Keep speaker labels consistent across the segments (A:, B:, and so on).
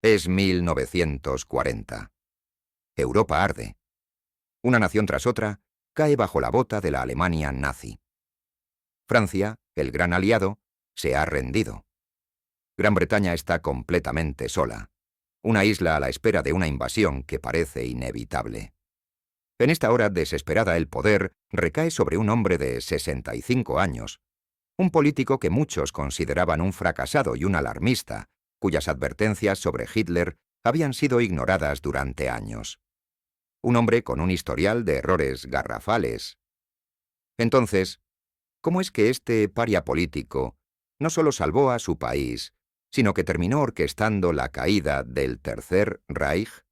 A: Es 1940. Europa arde. Una nación tras otra cae bajo la bota de la Alemania nazi. Francia, el gran aliado, se ha rendido. Gran Bretaña está completamente sola, una isla a la espera de una invasión que parece inevitable. En esta hora desesperada el poder recae sobre un hombre de 65 años, un político que muchos consideraban un fracasado y un alarmista, cuyas advertencias sobre Hitler habían sido ignoradas durante años. Un hombre con un historial de errores garrafales. Entonces, ¿cómo es que este paria político no solo salvó a su país, sino que terminó orquestando la caída del Tercer Reich?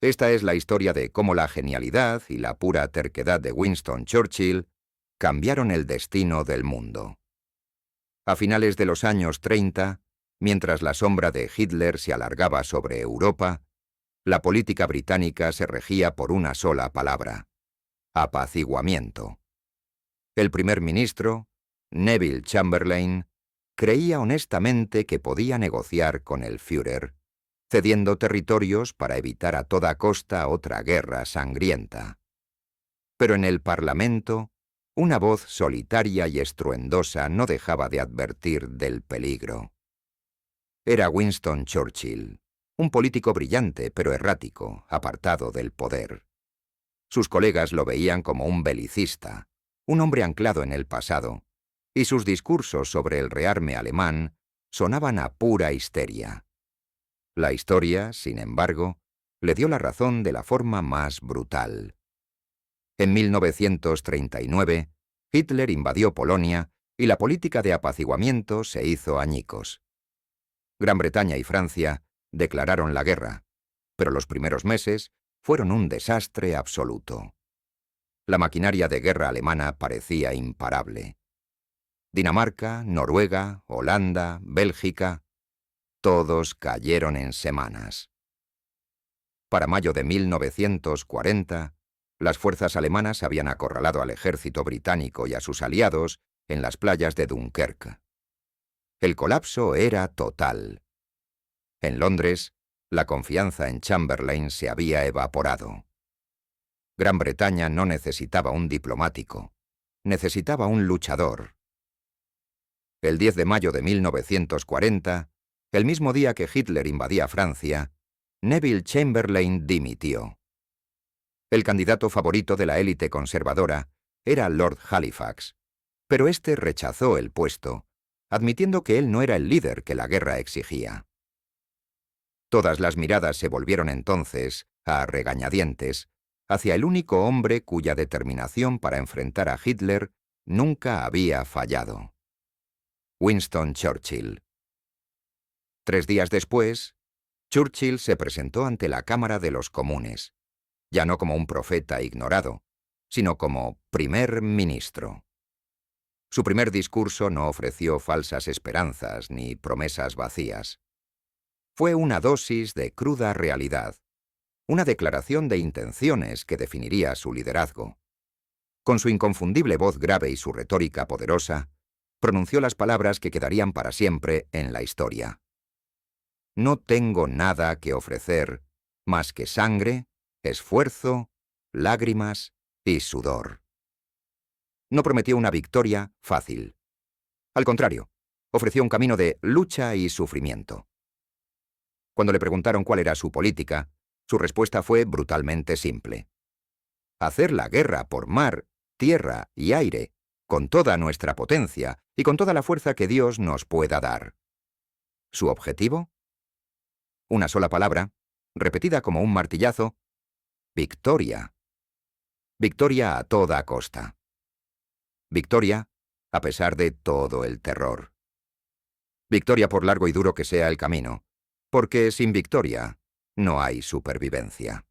A: Esta es la historia de cómo la genialidad y la pura terquedad de Winston Churchill cambiaron el destino del mundo. A finales de los años 30, mientras la sombra de Hitler se alargaba sobre Europa, la política británica se regía por una sola palabra: apaciguamiento. El primer ministro, Neville Chamberlain, creía honestamente que podía negociar con el Führer, cediendo territorios para evitar a toda costa otra guerra sangrienta. Pero en el Parlamento, una voz solitaria y estruendosa no dejaba de advertir del peligro. Era Winston Churchill, un político brillante pero errático, apartado del poder. Sus colegas lo veían como un belicista, un hombre anclado en el pasado, y sus discursos sobre el rearme alemán sonaban a pura histeria. La historia, sin embargo, le dio la razón de la forma más brutal. En 1939, Hitler invadió Polonia y la política de apaciguamiento se hizo añicos. Gran Bretaña y Francia declararon la guerra, pero los primeros meses fueron un desastre absoluto. La maquinaria de guerra alemana parecía imparable. Dinamarca, Noruega, Holanda, Bélgica, todos cayeron en semanas. Para mayo de 1940, las fuerzas alemanas habían acorralado al ejército británico y a sus aliados en las playas de Dunkerque. El colapso era total. En Londres, la confianza en Chamberlain se había evaporado. Gran Bretaña no necesitaba un diplomático, necesitaba un luchador. El 10 de mayo de 1940, el mismo día que Hitler invadía Francia, Neville Chamberlain dimitió. El candidato favorito de la élite conservadora era Lord Halifax, pero este rechazó el puesto, admitiendo que él no era el líder que la guerra exigía. Todas las miradas se volvieron entonces, a regañadientes, hacia el único hombre cuya determinación para enfrentar a Hitler nunca había fallado: Winston Churchill. 3 días después, Churchill se presentó ante la Cámara de los Comunes, ya no como un profeta ignorado, sino como primer ministro. Su primer discurso no ofreció falsas esperanzas ni promesas vacías. Fue una dosis de cruda realidad, una declaración de intenciones que definiría su liderazgo. Con su inconfundible voz grave y su retórica poderosa, pronunció las palabras que quedarían para siempre en la historia: no tengo nada que ofrecer más que sangre, esfuerzo, lágrimas y sudor. No prometió una victoria fácil. Al contrario, ofreció un camino de lucha y sufrimiento. Cuando le preguntaron cuál era su política, su respuesta fue brutalmente simple: hacer la guerra por mar, tierra y aire, con toda nuestra potencia y con toda la fuerza que Dios nos pueda dar. ¿Su objetivo? Una sola palabra, repetida como un martillazo: victoria. Victoria a toda costa. Victoria a pesar de todo el terror. Victoria por largo y duro que sea el camino, porque sin victoria no hay supervivencia.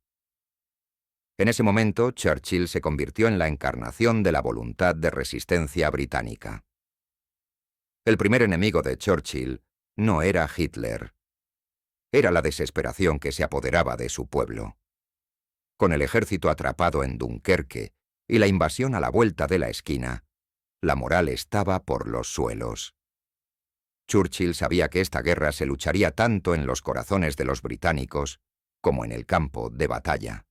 A: En ese momento, Churchill se convirtió en la encarnación de la voluntad de resistencia británica. El primer enemigo de Churchill no era Hitler. Era la desesperación que se apoderaba de su pueblo. Con el ejército atrapado en Dunkerque y la invasión a la vuelta de la esquina, la moral estaba por los suelos. Churchill sabía que esta guerra se lucharía tanto en los corazones de los británicos como en el campo de batalla.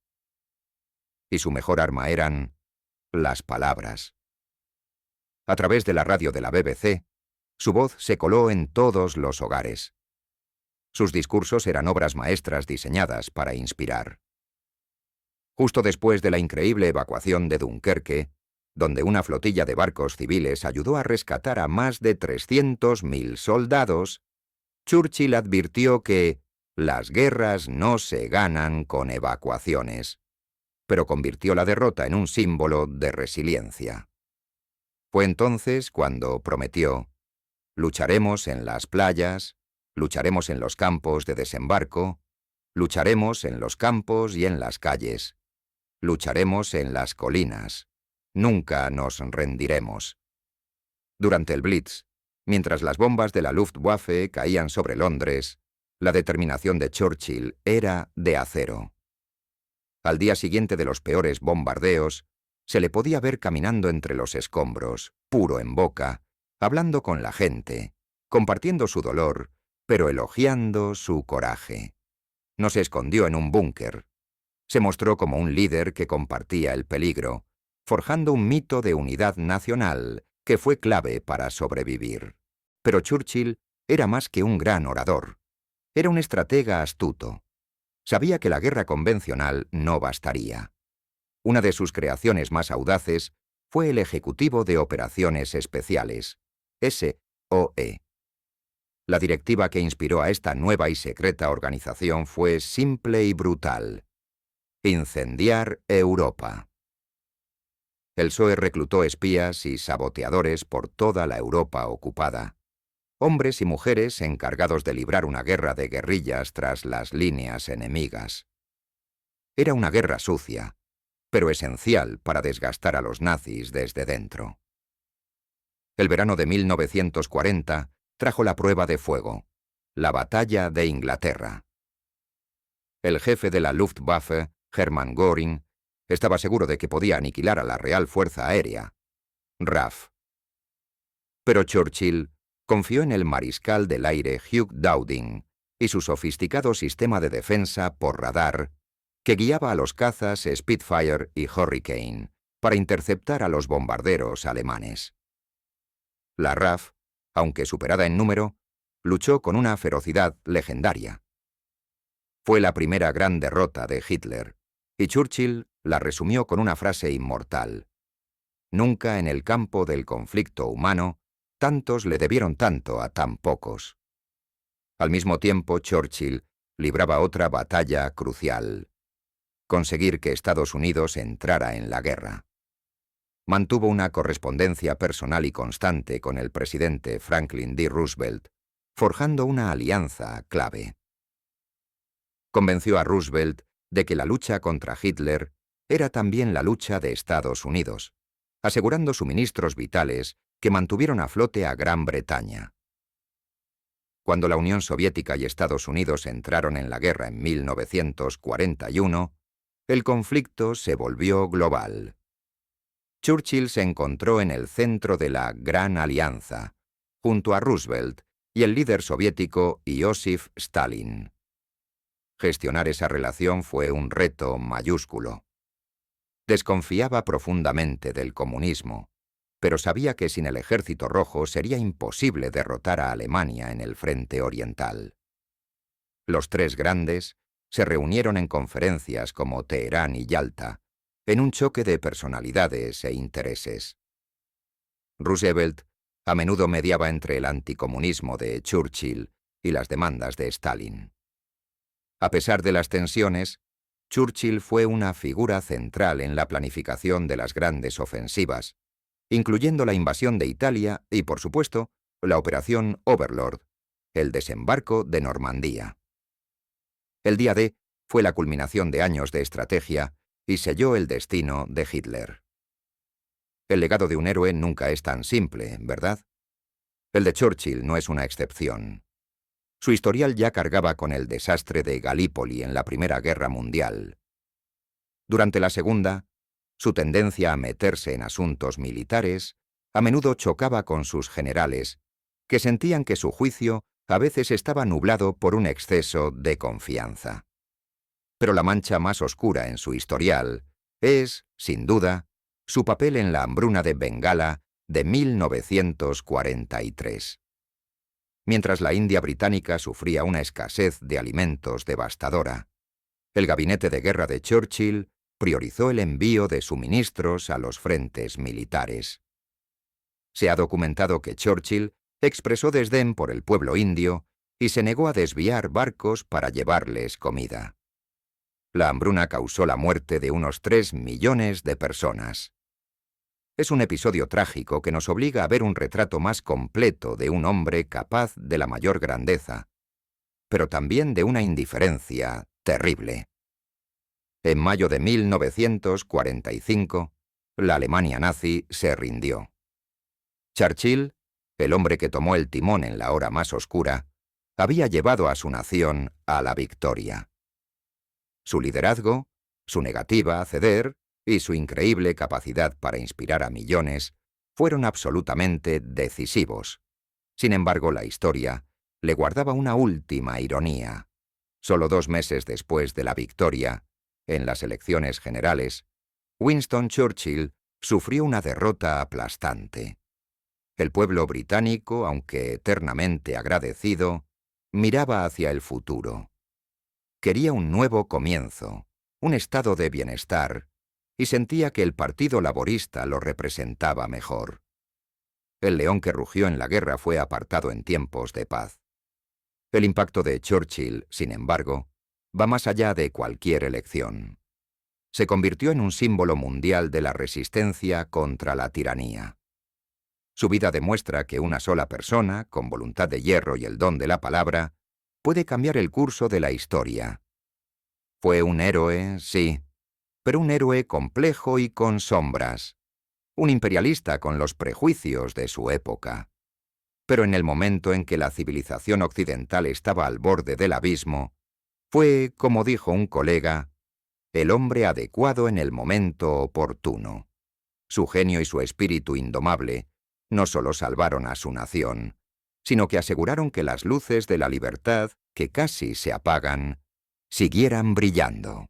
A: Y su mejor arma eran las palabras. A través de la radio de la BBC, su voz se coló en todos los hogares. Sus discursos eran obras maestras diseñadas para inspirar. Justo después de la increíble evacuación de Dunkerque, donde una flotilla de barcos civiles ayudó a rescatar a más de 300.000 soldados, Churchill advirtió que las guerras no se ganan con evacuaciones, pero convirtió la derrota en un símbolo de resiliencia. Fue entonces cuando prometió: lucharemos en las playas, lucharemos en los campos de desembarco, lucharemos en los campos y en las calles, lucharemos en las colinas, nunca nos rendiremos. Durante el Blitz, mientras las bombas de la Luftwaffe caían sobre Londres, la determinación de Churchill era de acero. Al día siguiente de los peores bombardeos, se le podía ver caminando entre los escombros, puro en boca, hablando con la gente, compartiendo su dolor, pero elogiando su coraje. No se escondió en un búnker. Se mostró como un líder que compartía el peligro, forjando un mito de unidad nacional que fue clave para sobrevivir. Pero Churchill era más que un gran orador. Era un estratega astuto. Sabía que la guerra convencional no bastaría. Una de sus creaciones más audaces fue el Ejecutivo de Operaciones Especiales, SOE. La directiva que inspiró a esta nueva y secreta organización fue simple y brutal: incendiar Europa. El PSOE reclutó espías y saboteadores por toda la Europa ocupada, hombres y mujeres encargados de librar una guerra de guerrillas tras las líneas enemigas. Era una guerra sucia, pero esencial para desgastar a los nazis desde dentro. El verano de 1940 trajo la prueba de fuego, la Batalla de Inglaterra. El jefe de la Luftwaffe, Hermann Göring, estaba seguro de que podía aniquilar a la Real Fuerza Aérea, RAF. Pero Churchill confió en el mariscal del aire Hugh Dowding y su sofisticado sistema de defensa por radar, que guiaba a los cazas Spitfire y Hurricane para interceptar a los bombarderos alemanes. La RAF, aunque superada en número, luchó con una ferocidad legendaria. Fue la primera gran derrota de Hitler, y Churchill la resumió con una frase inmortal: nunca en el campo del conflicto humano tantos le debieron tanto a tan pocos. Al mismo tiempo, Churchill libraba otra batalla crucial: conseguir que Estados Unidos entrara en la guerra. Mantuvo una correspondencia personal y constante con el presidente Franklin D. Roosevelt, forjando una alianza clave. Convenció a Roosevelt de que la lucha contra Hitler era también la lucha de Estados Unidos, asegurando suministros vitales que mantuvieron a flote a Gran Bretaña. Cuando la Unión Soviética y Estados Unidos entraron en la guerra en 1941, el conflicto se volvió global. Churchill se encontró en el centro de la Gran Alianza, junto a Roosevelt y el líder soviético Iósif Stalin. Gestionar esa relación fue un reto mayúsculo. Desconfiaba profundamente del comunismo, pero sabía que sin el Ejército Rojo sería imposible derrotar a Alemania en el frente oriental. Los tres grandes se reunieron en conferencias como Teherán y Yalta, en un choque de personalidades e intereses. Roosevelt a menudo mediaba entre el anticomunismo de Churchill y las demandas de Stalin. A pesar de las tensiones, Churchill fue una figura central en la planificación de las grandes ofensivas, incluyendo la invasión de Italia y, por supuesto, la Operación Overlord, el desembarco de Normandía. El día D fue la culminación de años de estrategia y selló el destino de Hitler. El legado de un héroe nunca es tan simple, ¿verdad? El de Churchill no es una excepción. Su historial ya cargaba con el desastre de Galípoli en la Primera Guerra Mundial. Durante la Segunda, su tendencia a meterse en asuntos militares a menudo chocaba con sus generales, que sentían que su juicio a veces estaba nublado por un exceso de confianza. Pero la mancha más oscura en su historial es, sin duda, su papel en la hambruna de Bengala de 1943. Mientras la India británica sufría una escasez de alimentos devastadora, el gabinete de guerra de Churchill priorizó el envío de suministros a los frentes militares. Se ha documentado que Churchill expresó desdén por el pueblo indio y se negó a desviar barcos para llevarles comida. La hambruna causó la muerte de unos 3 millones de personas. Es un episodio trágico que nos obliga a ver un retrato más completo de un hombre capaz de la mayor grandeza, pero también de una indiferencia terrible. En mayo de 1945, la Alemania nazi se rindió. Churchill, el hombre que tomó el timón en la hora más oscura, había llevado a su nación a la victoria. Su liderazgo, su negativa a ceder y su increíble capacidad para inspirar a millones fueron absolutamente decisivos. Sin embargo, la historia le guardaba una última ironía. Solo 2 meses después de la victoria, en las elecciones generales, Winston Churchill sufrió una derrota aplastante. El pueblo británico, aunque eternamente agradecido, miraba hacia el futuro. Quería un nuevo comienzo, un estado de bienestar, y sentía que el Partido Laborista lo representaba mejor. El león que rugió en la guerra fue apartado en tiempos de paz. El impacto de Churchill, sin embargo, va más allá de cualquier elección. Se convirtió en un símbolo mundial de la resistencia contra la tiranía. Su vida demuestra que una sola persona, con voluntad de hierro y el don de la palabra, puede cambiar el curso de la historia. Fue un héroe, sí, pero un héroe complejo y con sombras. Un imperialista con los prejuicios de su época. Pero en el momento en que la civilización occidental estaba al borde del abismo, fue, como dijo un colega, el hombre adecuado en el momento oportuno. Su genio y su espíritu indomable no solo salvaron a su nación, sino que aseguraron que las luces de la libertad, que casi se apagan, siguieran brillando.